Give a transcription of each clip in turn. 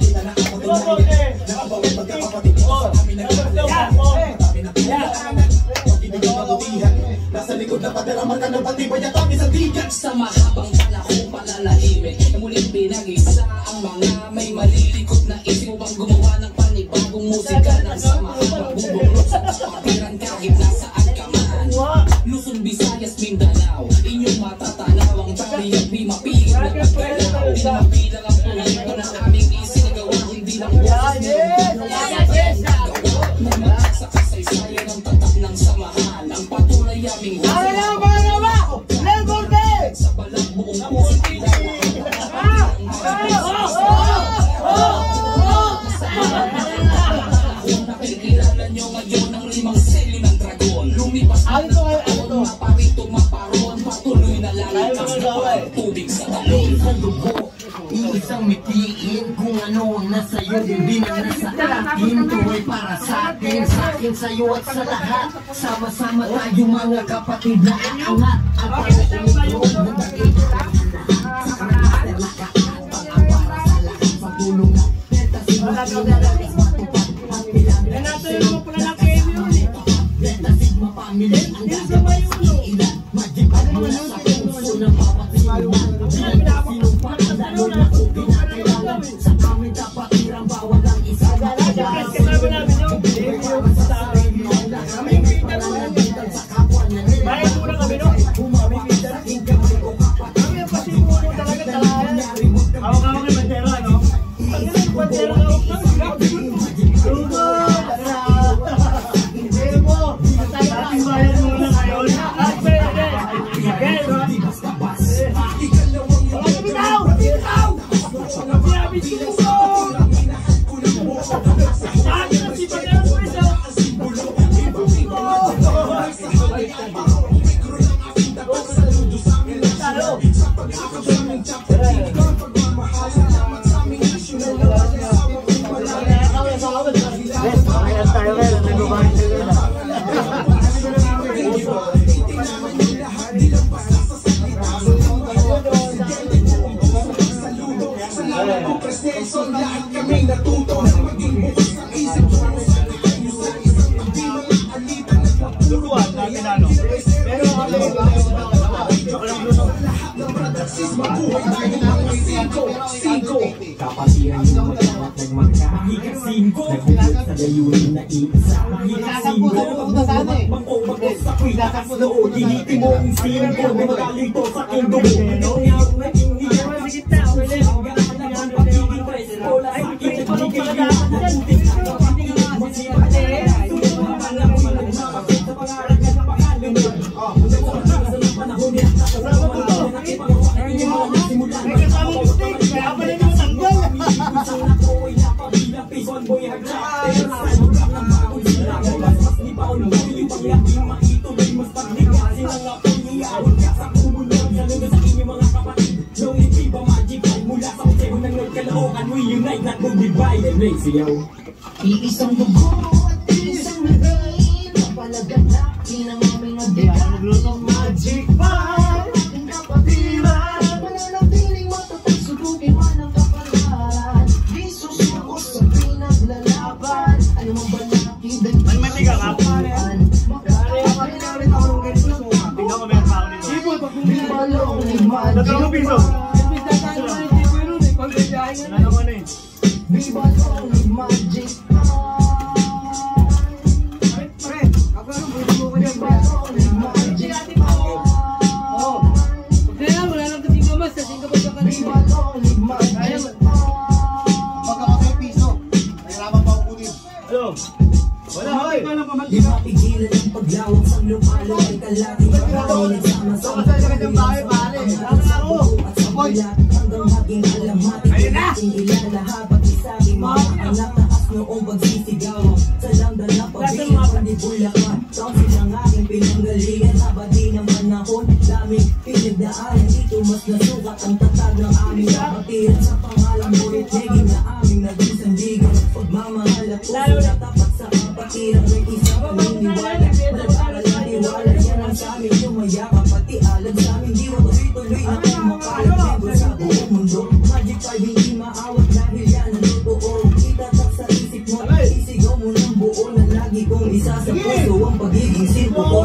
Kita na ako tunayan, nakabawal pagkakapatid ko sa amin nagkakalayan. Matami na pinagdaanan, pag-ibig ang kabutihan. Nasa likod na padarama ka ng patibay at kami sa tigan. Sa mahabang panahon pananahimik, muling pinag-isa ang mga may malilikot na isip upang gumawa ng panibagong musika ng sa mahabang bubulok sa kapatiran kahit nasaan ka man. Luzon, Visayas, Mindanao, inyong matatanaw ang tali at di mapigil na pagkalaw. Di na mapilang ang proyekto na aming isinagawa, hindi lang boses nagawa. Sa kasaysayan ng tatak ng samahan, ang patuloy aming sa balang buong puso nakikilala nyo ngayon ang 5 seli ng dragon. Lumipas na taon, maparito, maparon, patuloy na lalikas na tubig sa talon. Isang dugo, iisang mitiin, kung ano ang nasa iyo, hindi na nasa akin. Ito ay para sa atin, sa'yo at sa lahat. Sama-sama tayo mga kapatid na aangat. At para sa mikro, nagdagay sa karakter na kaatang ang para sa lahat. Pagtulong na, pentasin mo sinalalis matupad. Ang bilang na Beta Sigma Family, ang gagawin sa ilan. Magipag mula sa puso ng bawat sinuman. Bilang sinumpa, ang lalo na kung pinakailangan. Sa amin dapat tirang bawal ang isang makalaan. Para sa sarili mo lang, aming pananalitan sa kapwa na nila. Humawak sa aking kamay o kapatid. Lahat kami natuto na maging bukas ang isip. Luruan natin ano. Pero lahat ng bradaksismo, buhay tayo ng 5. Kapatiran yung magkawat ng magkahiga 5. Nagulat sa layunin na isa. Mahika 5. Magpapagpapagpag sa kwitakas loob. Hiniti mo ang 5. Magalito sa kingdom. Iisang dugo at isang rain. Kapalaganapin ang aming nagbigang magic bar. Tipo, pag bumili Viva lonely magic. Tatlong piso. Ano ko na eh. Viva lonely magic. Wala, hoy! Di mapigilan ang paglawak sa lumalo ay kalaging maraming nagsama-sama ang at sa bulat hanggang maging alamati nating ilalahabat isang mga anak taas noong pagsisigawan sa landan na pabigyan panibulakan taon silang aking pinanggalingan abadi ng panahon daming pinagdaanan dito mas nasukat ang tatag ng aming kapatiran sa pangalan ngunit naging na aming naging sandigan pagmamahal at puso na tapat sa kapatiran ng isang paniniwala malagparal na diwala yan ang sa amin yung mayakap pati alam sa amin di tuloy-tuloy na kumakalat membro sa buong mundo Magic 5 hindi maawat dahil yan ang totoo itatak sa isip mo isigaw mo ng buo na lagi kong isa sa puso ang pagiging simpo ko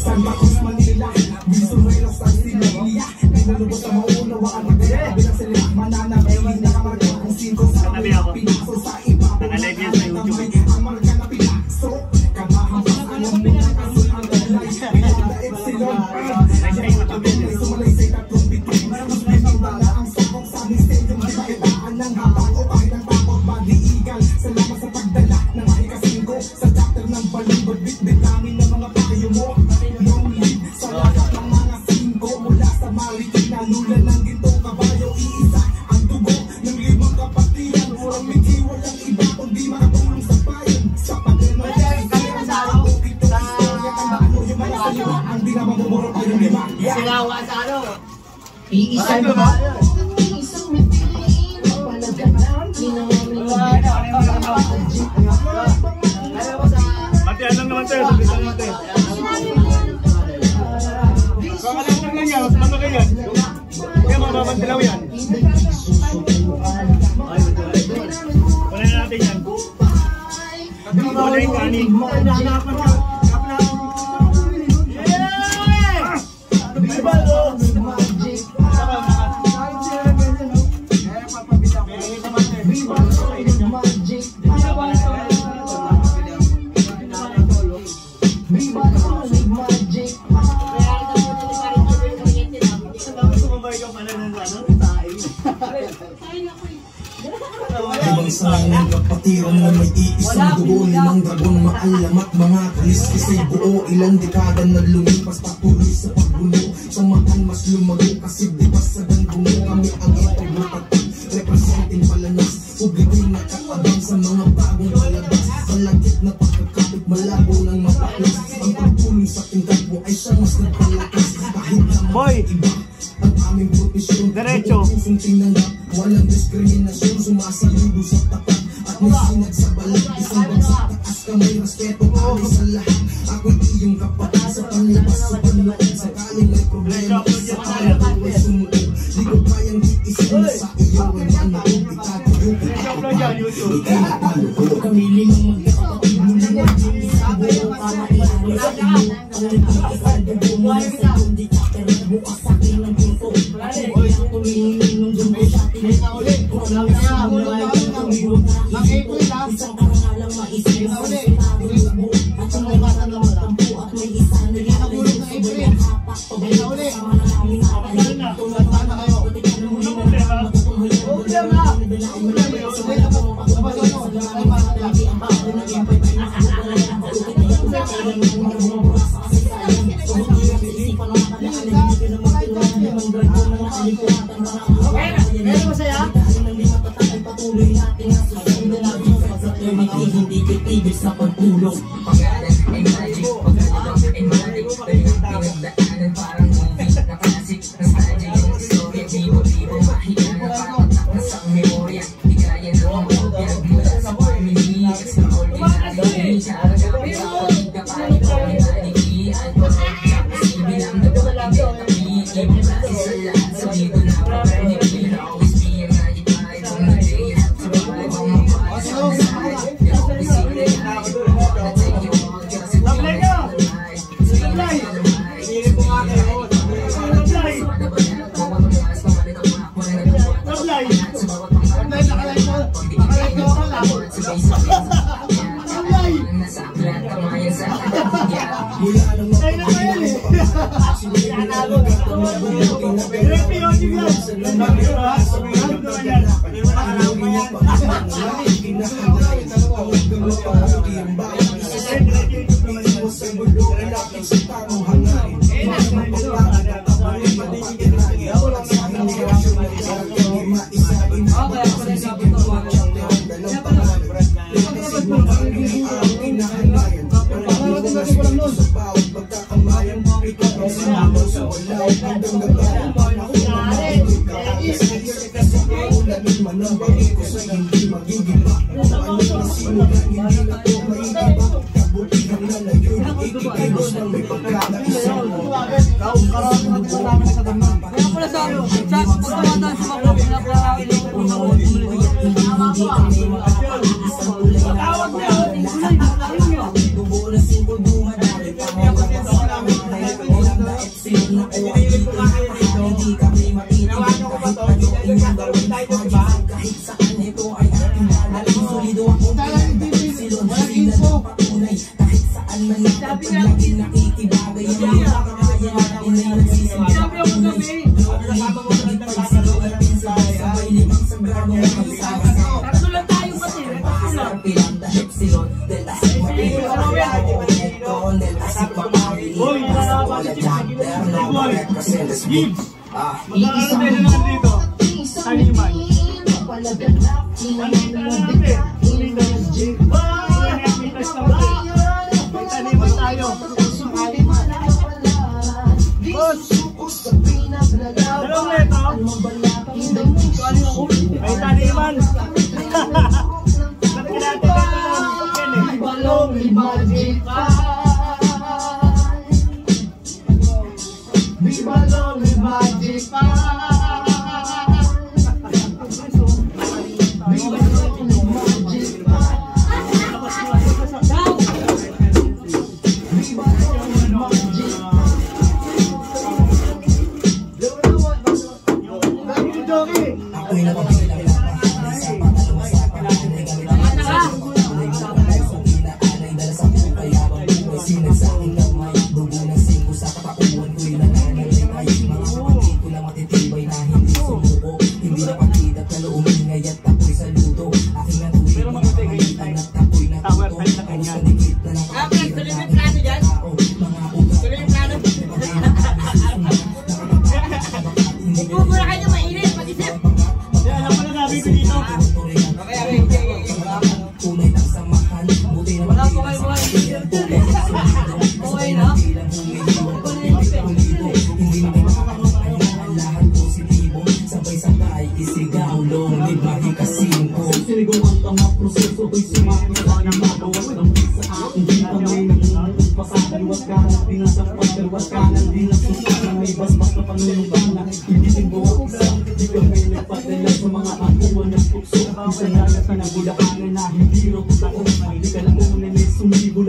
Santa Cruz, Manila, Visuelo, San Siberia, pinalubos sa maunawaan magdala bilang sila mananabili na kamarga ang 5 sa pinaso sa iba ang marga na pinaso kabahampas alam mo na kasul ang dalay pinagda epsilon sumalay sa tatlong bitin mas pinagda na ang sokong sa stadium di maitaan ng habang o kahit ang takot mag-iigal salamat sa pagdala ng mahika 5 sa chapter ng balibod bit-bit namin ng mga payo mo sa lahat ng mga 5 mula sa Marikina lula ng gintong kabayo iisa ang dugo ng 5 kapatiran ang miki walang iba kundi makatulong sa bayan sa pagdala kaya sa bukit ito istorya tandaan mo yung mga salita ang di na mamumuro tayong 5 Silawa sa ano? Iisang mitin palagatan Matihan lang naman tayo, sabitan natin. Kakalang lang yan, ano kayo yan? Kaya mababantilaw yan. Wala na natin yan. Wala yung kanin. paalam at mga kaliskisay buo. Ilang dekada na lumipas patuloy sa pagbuno. Samahan mas lumago kasi di ba sa gandungo kami ang itig na tatak. Representing palanas, publiko'y nakaabang sa mga bagong palabas. Malagit na pagkakapit, malabo ng mapaklas. Ang pagpulong sa tingkat mo ay siya mas nagpalakas. Kahit naman iba ang aming profesyon, diretso. Pusong tinanggap, walang diskriminasyon. Sumasaludo sa tapat at may sinag sa balat. Isang bagsak, taas kamay, respeto, alis sa lahat. Ako'y iyong kapatid sa panlabas sa panlood. Sakaling may problema, sa kaya ko'y sumuod. Di ko kayang iisin na sa iyo ay manood. Itatulog, ikakapalo, ikinapalo. Kami limang magkakapatid mo lang ang isabo. Para iari sa iyo, ang nagkakasado mo na sa kundi pero bukas sa akin ng puso. Ang tumingin ng jumbo sa atin. Kung lang siya, wala yung kamiwag na isang karangalang maisip sa sinabi. At ang may bata na matampo at may isa na yan. Sabay ang hapak, pabalik sa mga naming kapalik. Tumata na kayo, patikan mo rin ang mga matutunghoy. Nadala ay malapit sa mga pagpapagpapalik. Sa gamay para lagi ang bako na impay pa nakakala ng kaukit na yung kailan ng mga bumabura sa kasaysayan. Kung hindi ang isipan ng mga kalaan, hindi ka naman kinuha ng mga brand mo ng nakalimpuatan mga kahawayan. Pero masaya? Dahil nang di matatak ay patuloy natin ang susunod na lagi sa pagsaklay mga hindi titigil sa pagtulong. Pangalan ay magic, pagkakabang ay magic. Pinagdaanan parang movie na classic. Nostalgia yung istorya, libo-libo mahiya. Nakakatak na sa memorya, di kaya na mamobya. Mula sa family, extraordinary. Siya-agapit sa pagkakapit, pagkakalikian. Kasi bilang na pagkakalikian. Ibang klase sa lahat, so dito na papernik. Will always be a magic vibe. On the day you have to survive, on my body's on the side. You always see the guys, you wanna take you all just to be on the rise. Sablay! Hindi ko nga kayo. Sablay! Sablay! Sablay, nakalay ko. Nakalay ko ako lang. Sablay! Nasa aklat, kamayan sa kanya. Ay na ba yan eh? Repi o sigla!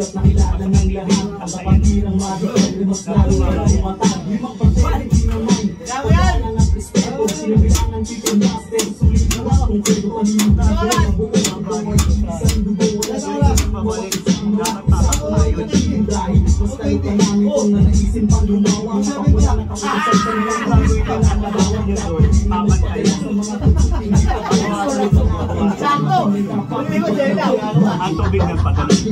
At nakilala ng lahat ang kapangirang magical. Mas lalo na umatag 5% di naman. Wala na ng respeto, sinabilangan chicken master. Sulit na lang kung pwede kanino tayo. Mabuo ang bawal, isang dugo. Wala sa lahat, buwan isang tayo. Dahil mas tayo ka namin kung na naisin pang gumawa. Kapag wala na kapulisan sa mga gagawin ka na nabawang niya doon. Papat kayo sa mga tutukin. Sakto! Hindi ko dyan lang. Ang tubig ng pagkakas.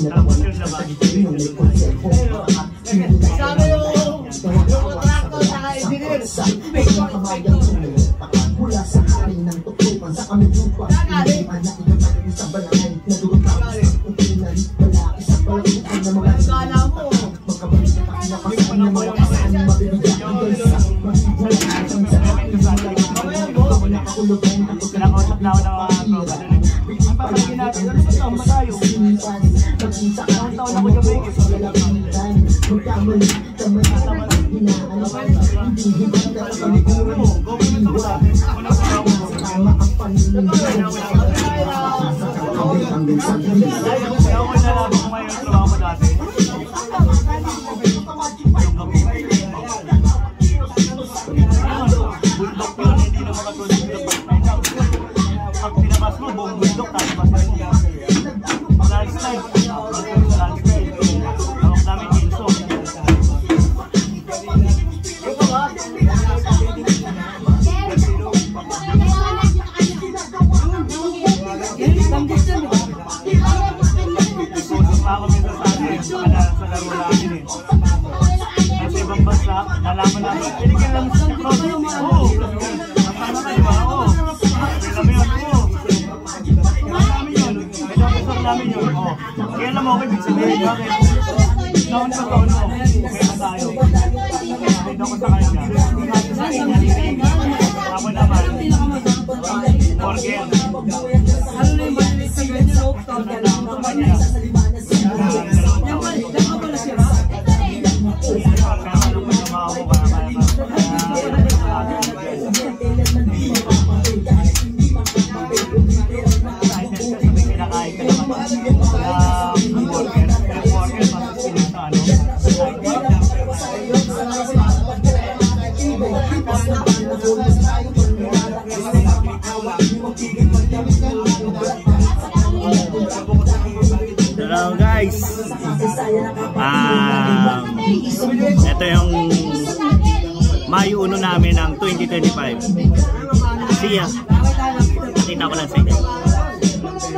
Tapos yun na ba? Sabi yung traktor sa engineer. Mula sa hari ng tutupan sa kami lupa. Hindi man na inapagin sa balangay. Nadurutang sa kutunan. Balaki sa palakutan na mga Kala mo. magkabalik na kinakasan na mga kasan. Mabibigyan ang gansa. Masibula sa isang sa akin. Ako nakakulugan. Kinakausap na ako ng mga tropa. Ang papagin natin, ano sa taon ba tayo? Ang taon ako yung may gusto. Magkamali kamay hindi hibang na paliguran mo. Tama ang paninong Kaya ako nalaman ko ngayon trabaho ko dati. Bundok yun, hindi naman katulad ng bundok. Pag tinabas mo, buong bundok, tapos pasay mo. Landslide. Landslide. Tawag namin Inso. Isusok pa ako minsan sa atin, sa laro namin eh. Sa ibang bansa, nalaman namin, pinigyan lang sa cross. Oo. Masama ka, diba? Oo. Kailan yun? Oo. Namin yun. May dapat namin yun. Oo. Kaya alam mo, okay, big sabihin. Bakit? Noon sa tono. Okay na tayo. May dapat sa kanya. Sa akin, ako naman. Morgan. Ano na yung malilit sa ganyan? Oak-town ka lang. Diyan ka pala siya. Hello guys, ito yung Mayo 1 namin ng 2025. See ya. Nakita ko lang sa inyo.